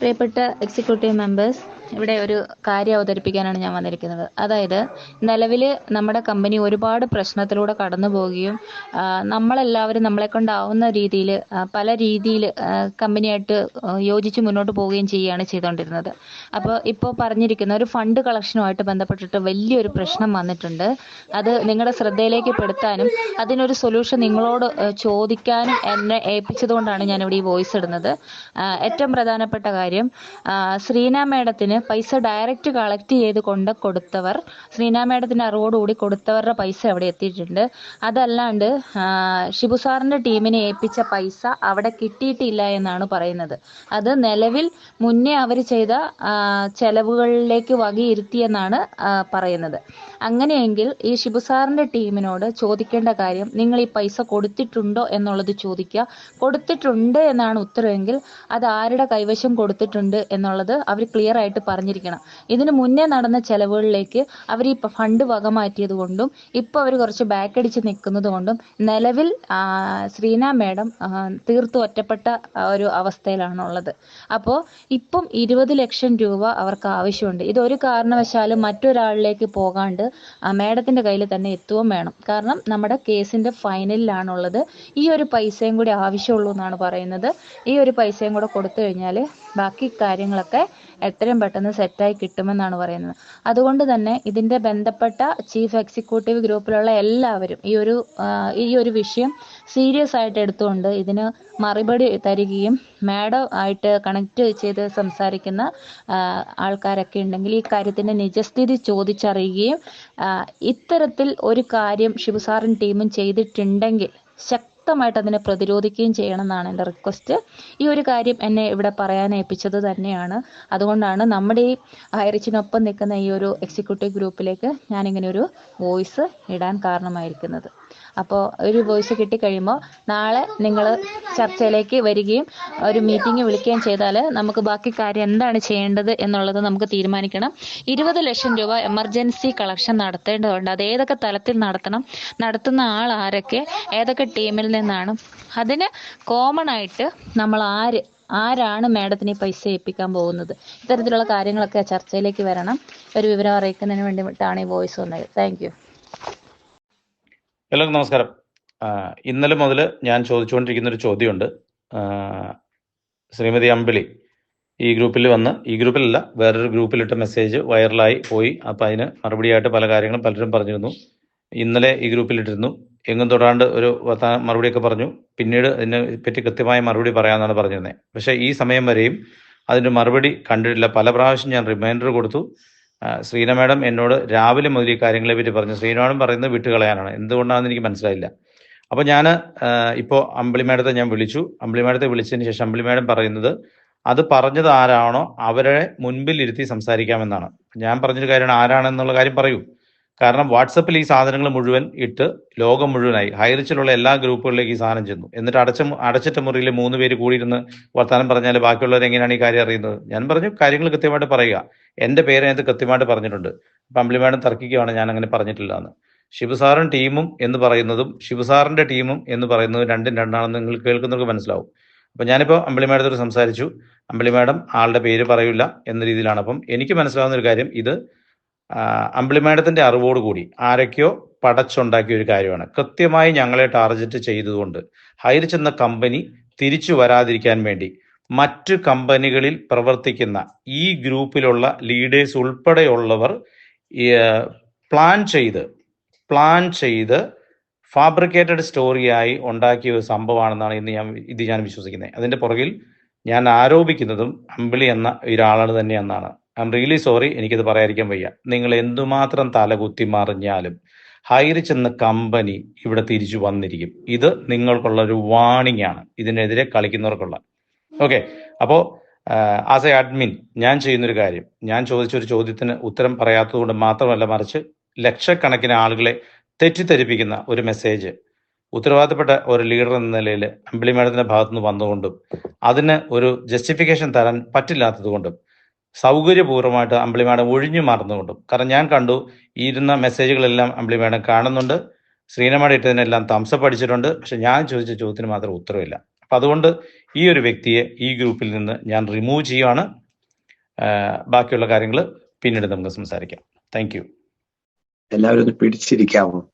പ്രിയപ്പെട്ട executive members, ഇവിടെ ഒരു കാര്യം അവതരിപ്പിക്കാനാണ് ഞാൻ വന്നിരിക്കുന്നത്. അതായത് നിലവിൽ നമ്മുടെ കമ്പനി ഒരുപാട് പ്രശ്നത്തിലൂടെ കടന്നു പോവുകയും നമ്മളെല്ലാവരും നമ്മളെ കൊണ്ടാവുന്ന രീതിയിൽ പല രീതിയിൽ കമ്പനിയായിട്ട് യോജിച്ച് മുന്നോട്ട് പോവുകയും ചെയ്യുകയാണ് ചെയ്തുകൊണ്ടിരുന്നത്. അപ്പോൾ ഇപ്പോൾ പറഞ്ഞിരിക്കുന്ന ഒരു ഫണ്ട് കളക്ഷനുമായിട്ട് ബന്ധപ്പെട്ടിട്ട് വലിയൊരു പ്രശ്നം വന്നിട്ടുണ്ട്. അത് നിങ്ങളുടെ ശ്രദ്ധയിലേക്ക് പെടുത്താനും അതിനൊരു സൊല്യൂഷൻ നിങ്ങളോട് ചോദിക്കാനും എന്നെ ഏൽപ്പിച്ചതുകൊണ്ടാണ് ഞാനിവിടെ ഈ വോയിസ് ഇടുന്നത്. ഏറ്റവും പ്രധാനപ്പെട്ട കാര്യം, ശ്രീന മേഡത്തിന് പൈസ ഡയറക്റ്റ് കളക്ട് ചെയ്ത് കൊടുത്തവർ, ശ്രീന മേഡത്തിന് അറിവോടുകൂടി കൊടുത്തവരുടെ പൈസ അവിടെ എത്തിയിട്ടുണ്ട്. അതല്ലാണ്ട് ഷിബു സാറിന്റെ ടീമിനെ ഏൽപ്പിച്ച പൈസ അവിടെ കിട്ടിയിട്ടില്ല എന്നാണ് പറയുന്നത്. അത് നിലവിൽ മുന്നേ അവർ ചെയ്ത ചെലവുകളിലേക്ക് വകയിരുത്തിയെന്നാണ് പറയുന്നത്. അങ്ങനെയെങ്കിൽ ഈ ഷിബു സാറിന്റെ ടീമിനോട് ചോദിക്കേണ്ട കാര്യം, നിങ്ങൾ ഈ പൈസ കൊടുത്തിട്ടുണ്ടോ എന്നുള്ളത് ചോദിക്കുക. കൊടുത്തിട്ടുണ്ട് എന്നാണ് ഉത്തരവെങ്കിൽ അത് ആരുടെ കൈവശം കൊടുത്തിട്ടുണ്ട് എന്നുള്ളത് അവർ ക്ലിയർ ആയിട്ട് പറഞ്ഞിരിക്കണം. ഇതിന് മുന്നേ നടന്ന ചെലവുകളിലേക്ക് അവർ ഈ ഫണ്ട് വക മാറ്റിയത് കൊണ്ടും ഇപ്പോൾ അവർ കുറച്ച് ബാക്ക് അടിച്ച് നിൽക്കുന്നത് കൊണ്ടും നിലവിൽ ശ്രീന മേഡം തീർത്തും ഒറ്റപ്പെട്ട ഒരു അവസ്ഥയിലാണുള്ളത്. അപ്പോൾ ഇപ്പം 20 ലക്ഷം രൂപ അവർക്ക് ആവശ്യമുണ്ട്. ഇതൊരു കാരണവശാലും മറ്റൊരാളിലേക്ക് പോകാണ്ട് മേഡത്തിന്റെ കയ്യിൽ തന്നെ എത്തുകയും വേണം. കാരണം നമ്മുടെ കേസിന്റെ ഫൈനലിലാണുള്ളത്. ഈ ഒരു പൈസയും കൂടി ആവശ്യമുള്ളൂ എന്നാണ് പറയുന്നത്. ഈ ഒരു പൈസയും കൂടെ കൊടുത്തു കഴിഞ്ഞാൽ ബാക്കി കാര്യങ്ങളൊക്കെ എത്രയും പെട്ടെന്ന് സെറ്റായി കിട്ടുമെന്നാണ് പറയുന്നത്. അതുകൊണ്ട് തന്നെ ഇതിന്റെ ബന്ധപ്പെട്ട ചീഫ് എക്സിക്യൂട്ടീവ് ഗ്രൂപ്പിലുള്ള എല്ലാവരും ഈ ഒരു വിഷയം സീരിയസ് ആയിട്ട് എടുത്തുകൊണ്ട് ഇതിന് മറുപടി തരികയും മാഡം ആയിട്ട് കണക്ട് ചെയ്ത് സംസാരിക്കുന്ന ആൾക്കാരൊക്കെ ഉണ്ടെങ്കിൽ ഈ കാര്യത്തിന്റെ നിജസ്ഥിതി ചോദിച്ചറിയുകയും ഇത്തരത്തിൽ ഒരു കാര്യം ഷിബു സാറും ടീമും ചെയ്തിട്ടുണ്ടെങ്കിൽ ശക്തമായിട്ട് അതിനെ പ്രതിരോധിക്കുകയും ചെയ്യണമെന്നാണ് എൻ്റെ റിക്വസ്റ്റ്. ഈ ഒരു കാര്യം എന്നെ ഇവിടെ പറയാൻ ഏൽപ്പിച്ചത് തന്നെയാണ്. അതുകൊണ്ടാണ് നമ്മുടെ ഈ ഹൈറിച്ചിനൊപ്പം നിൽക്കുന്ന ഈ ഒരു എക്സിക്യൂട്ടീവ് ഗ്രൂപ്പിലേക്ക് ഞാനിങ്ങനെ ഒരു വോയിസ് ഇടാൻ കാരണമായിരിക്കുന്നത്. അപ്പോൾ ഒരു വോയിസ് കിട്ടിക്കഴിയുമ്പോൾ നാളെ നിങ്ങൾ ചർച്ചയിലേക്ക് വരികയും ഒരു മീറ്റിംഗ് വിളിക്കുകയും ചെയ്താൽ നമുക്ക് ബാക്കി കാര്യം എന്താണ് ചെയ്യേണ്ടത് എന്നുള്ളത് നമുക്ക് തീരുമാനിക്കണം. 20 ലക്ഷം രൂപ എമർജൻസി കളക്ഷൻ നടത്തേണ്ടതുണ്ട്. അത് ഏതൊക്കെ തലത്തിൽ നടത്തണം, നടത്തുന്ന ആൾ ആരൊക്കെ, ഏതൊക്കെ ടീമിൽ നിന്നാണ്, അതിന് കോമൺ ആയിട്ട് നമ്മൾ ആരാണ് മാഡത്തിന് ഈ പൈസ ഏൽപ്പിക്കാൻ പോകുന്നത്, ഇത്തരത്തിലുള്ള കാര്യങ്ങളൊക്കെ ചർച്ചയിലേക്ക് വരണം. ഒരു വിവരം അറിയിക്കുന്നതിന് വേണ്ടിയിട്ടാണ് ഈ വോയിസ് വന്നത്. Thank you. എല്ലാവർക്കും നമസ്കാരം. ഇന്നലെ മുതൽ ഞാൻ ചോദിച്ചുകൊണ്ടിരിക്കുന്ന ഒരു ചോദ്യമുണ്ട്. ശ്രീമതി അമ്പിളി ഈ ഗ്രൂപ്പിലല്ല വേറൊരു ഗ്രൂപ്പിലിട്ട മെസ്സേജ് വൈറലായി പോയി. അപ്പം അതിന് മറുപടിയായിട്ട് പല കാര്യങ്ങളും പലരും പറഞ്ഞിരുന്നു. ഇന്നലെ ഈ ഗ്രൂപ്പിലിട്ടിരുന്നു. എങ്ങും തൊടാണ്ട് ഒരു മറുപടിയൊക്കെ പറഞ്ഞു. പിന്നീട് ഇതിനെ പറ്റി കൃത്യമായ മറുപടി പറയാമെന്നാണ് പറഞ്ഞിരുന്നത്. പക്ഷേ ഈ സമയം വരെയും അതിൻ്റെ മറുപടി കണ്ടിട്ടില്ല. പല പ്രാവശ്യം ഞാൻ റിമൈൻഡർ കൊടുത്തു. ശ്രീന മാഡം എന്നോട് രാവിലെ മുതൽ ഈ കാര്യങ്ങളെ പറ്റി പറഞ്ഞു. ശ്രീന മാഡം പറയുന്നത് വിട്ടുകളയാനാണ്. എന്തുകൊണ്ടാണെന്ന് എനിക്ക് മനസ്സിലായില്ല. അപ്പോൾ ഞാൻ ഇപ്പോൾ അമ്പിളി മാഡത്തെ ഞാൻ വിളിച്ചു. അമ്പിളി മാഡത്തെ വിളിച്ചതിന് ശേഷം അമ്പിളി മാഡം പറയുന്നത് അത് പറഞ്ഞത് ആരാണോ അവരെ മുൻപിൽ ഇരുത്തി സംസാരിക്കാമെന്നാണ്. ഞാൻ പറഞ്ഞൊരു കാര്യമാണ്, ആരാണെന്നുള്ള കാര്യം പറയൂ. കാരണം വാട്സപ്പിൽ ഈ സാധനങ്ങൾ മുഴുവൻ ഇട്ട് ലോകം മുഴുവനായി ഹൈറിച്ചിലുള്ള എല്ലാ ഗ്രൂപ്പുകളിലേക്ക് ഈ സാധനം ചെന്നു. എന്നിട്ട് അടച്ചിട്ട മുറിയിൽ 3 പേര് കൂടിയിരുന്ന് വർത്താനം പറഞ്ഞാൽ ബാക്കിയുള്ളവർ എങ്ങനെയാണ് ഈ കാര്യം അറിയുന്നത്? ഞാൻ പറഞ്ഞു, കാര്യങ്ങൾ കൃത്യമായിട്ട് പറയുക. എൻ്റെ പേരതിനകത്ത് കൃത്യമായിട്ട് പറഞ്ഞിട്ടുണ്ട്. അപ്പം അമ്പിളി മാഡം തർക്കിക്കുകയാണ് ഞാൻ അങ്ങനെ പറഞ്ഞിട്ടില്ല എന്ന്. ഷിബുസാറും ടീമും എന്ന് പറയുന്നതും ഷിബുസാറിന്റെ ടീമും എന്ന് പറയുന്നതും രണ്ടും രണ്ടാണെന്ന് നിങ്ങൾ കേൾക്കുന്നവർക്ക് മനസ്സിലാവും. അപ്പം ഞാനിപ്പോൾ അമ്പിളി മാഡത്തോട് സംസാരിച്ചു. അമ്പിളി മാഡം ആളുടെ പേര് പറയില്ല എന്ന രീതിയിലാണ്. അപ്പം എനിക്ക് മനസ്സിലാവുന്ന ഒരു കാര്യം, ഇത് അമ്പിളി മാഡത്തിന്റെ അറിവോടുകൂടി ആരൊക്കെയോ പടച്ചുണ്ടാക്കിയ ഒരു കാര്യമാണ്. കൃത്യമായി ഞങ്ങളെ ടാർഗറ്റ് ചെയ്തുകൊണ്ട് ഹൈറിച്ച് എന്ന കമ്പനി തിരിച്ചു വരാതിരിക്കാൻ വേണ്ടി മറ്റു കമ്പനികളിൽ പ്രവർത്തിക്കുന്ന ഈ ഗ്രൂപ്പിലുള്ള ലീഡേഴ്സ് ഉൾപ്പെടെയുള്ളവർ പ്ലാൻ ചെയ്ത് ഫാബ്രിക്കേറ്റഡ് സ്റ്റോറിയായി ഉണ്ടാക്കിയ ഒരു സംഭവമാണെന്നാണ് ഇത് ഞാൻ വിശ്വസിക്കുന്നത്. അതിന്റെ പുറകിൽ ഞാൻ ആരോപിക്കുന്നതും അമ്പിളി എന്ന ഒരാളാണ് തന്നെ എന്നാണ്. ഐ എം റിയലി സോറി, എനിക്കത് പറയാതിരിക്കാൻ വയ്യ. നിങ്ങൾ എന്തുമാത്രം തലകുത്തി മറിഞ്ഞാലും ഹൈറിച്ച് എന്ന കമ്പനി ഇവിടെ തിരിച്ചു വന്നിരിക്കും. ഇത് നിങ്ങൾക്കുള്ള ഒരു വാണിംഗ് ആണ്, ഇതിനെതിരെ കളിക്കുന്നവർക്കുള്ള. ഓക്കെ, അപ്പോൾ ആസ് എ അഡ്മിൻ ഞാൻ ചെയ്യുന്നൊരു കാര്യം, ഞാൻ ചോദിച്ചൊരു ചോദ്യത്തിന് ഉത്തരം പറയാത്തത് കൊണ്ട് മാത്രമല്ല, മറിച്ച് ലക്ഷക്കണക്കിന് ആളുകളെ തെറ്റിദ്ധരിപ്പിക്കുന്ന ഒരു മെസ്സേജ് ഉത്തരവാദിത്തപ്പെട്ട ഒരു ലീഡർ എന്ന നിലയിൽ അമ്പിളി മാഡത്തിന്റെ ഭാഗത്തുനിന്ന് വന്നുകൊണ്ടും അതിന് ഒരു ജസ്റ്റിഫിക്കേഷൻ തരാൻ പറ്റില്ലാത്തത് കൊണ്ടും സൗകര്യപൂർവ്വമായിട്ട് അമ്പിളി മാഡം ഒഴിഞ്ഞു മാറുന്നുകൊണ്ടും, കാരണം ഞാൻ കണ്ടു ഇരുന്ന മെസ്സേജുകളെല്ലാം അമ്പിളി മാഡം കാണുന്നുണ്ട്. ശ്രീന മാഡം ഇട്ടതിനെല്ലാം തംസപ്പ് അടിച്ചിട്ടുണ്ട്. പക്ഷെ ഞാൻ ചോദിച്ച ചോദ്യത്തിന് മാത്രം ഉത്തരവില്ല. അപ്പം അതുകൊണ്ട് ഈ ഒരു വ്യക്തിയെ ഈ ഗ്രൂപ്പിൽ നിന്ന് ഞാൻ റിമൂവ് ചെയ്യുകയാണ്. ബാക്കിയുള്ള കാര്യങ്ങൾ പിന്നീട് നമുക്ക് സംസാരിക്കാം. Thank you. എല്ലാവരും ഒന്ന് പിടിച്ചിരിക്കാമോ?